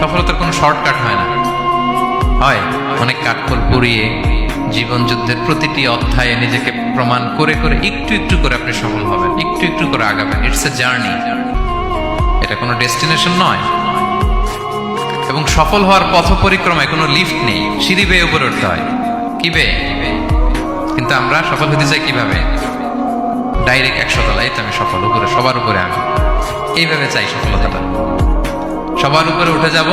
সফলতার কোনো শর্টকাট হয় না, হয় অনেক কাঠখড় পুড়িয়ে জীবন যুদ্ধের প্রতিটি অধ্যায়ে নিজেকে প্রমাণ করে করে একটু একটু করে আপনি সফল হবেন, একটু একটু করে আগাবেন। ইটস এ জার্নি, এটা কোনো ডেস্টিনেশন নয়। এবং সফল হওয়ার পথ পরিক্রমায় কোনো লিফট নেই, সিঁড়ি বেয়ে উপরে উঠতে হয়। কি বেয়ে? কিন্তু আমরা সফল হতে চাই কিভাবে? ডাইরেক্ট 100 তলায় তো আমি সফল, উপরে সবার উপরে আমি, এইভাবে চাই সফলতাটা। সবার উপরে উঠে যাব,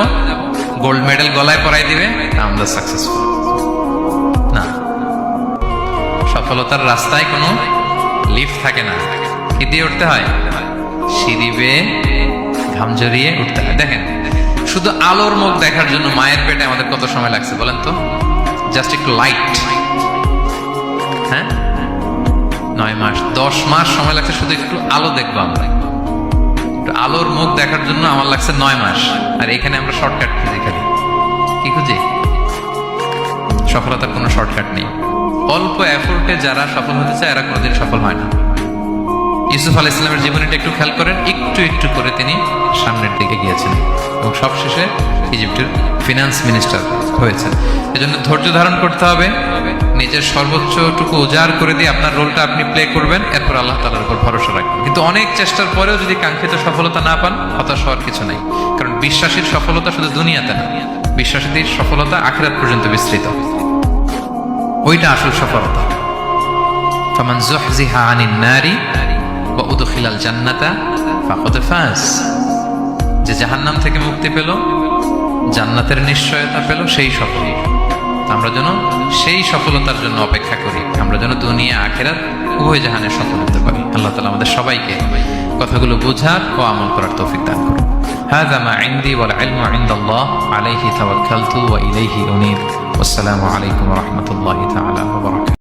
গোল্ড মেডেল গলায় পরাই দিবে, আমরা সাকসেসফুল না। সফলতার রাস্তায় কোনো লিফট থাকে না, কি দিয়ে উঠতে হয়? সিঁড়ি বেয়ে ঘাম জড়িয়ে উঠতে হয়। দেখেন, শুধু আলোর মুখ দেখার জন্য মায়ের পেটে আমাদের কত সময় লাগছে বলেন তো? জাস্ট একটু লাইট, হ্যাঁ, 9 মাস 10 মাস সময় লাগছে শুধু একটু আলো দেখবো আমরা। একটু আলোর মুখ দেখার জন্য আমার লাগছে 9 মাস। আর এখানে আমরা শর্টকাট খুঁজি, খালি কি খুঁজি? সফলতার কোনো শর্টকাট নেই। অল্প এফোর্টে যারা সফল হতে চায় এরা কোনোদিন সফল হয় না। ইউসুফ আলাইহিস সালামের জীবনীটা একটু খেয়াল করেন, একটু একটু করে তিনি সামনের দিকে গিয়েছেন এবং সবশেষে ইজিপ্টের ফিনান্স মিনিস্টার হয়েছেন। এজন্য ধৈর্য ধারণ করতে হবে, নিজের সর্বোচ্চটুকু উজাড় করে দিয়ে আপনার রোলটা আপনি প্লে করবেন, এরপর আল্লাহ তাআলার উপর ভরসা রাখবেন। কিন্তু অনেক চেষ্টার পরেও যদি কাঙ্ক্ষিত সফলতা না পান, হতাশ হওয়ার কিছু নাই। কারণ বিশ্বাসীর সফলতা শুধু দুনিয়াতে না, বিশ্বাসীদের সফলতা আখিরাত পর্যন্ত বিস্তৃত। ওইটা আসল সফলতা। ফামান যুহজিহা আনিন নারি ওয়া উদখিলাল জান্নাতা ফাকাদ ফাজ। যে জাহান্নাম থেকে মুক্তি পেল, জান্নাতের নিশ্চয়তা পেল, সেই সফল। আমরা যেন সেই সফলতার জন্য অপেক্ষা করি, আমরা যেন দুনিয়া আখিরাত উভয় জাহানে সফল হতে পারি। আল্লাহ তাআলা আমাদের সবাইকে কথাগুলো বোঝার ও আমল করার তৌফিক দান করুন। হাযা মা ইনদি ওয়াল ইলমু ইনদাল্লাহ আলাইহি তাওয়াক্কালতু ওয়া ইলাইহি উনীব। ওয়াসসালামু আলাইকুম ওয়া রাহমাতুল্লাহি তাআলা ওয়া বারাকাতুহু।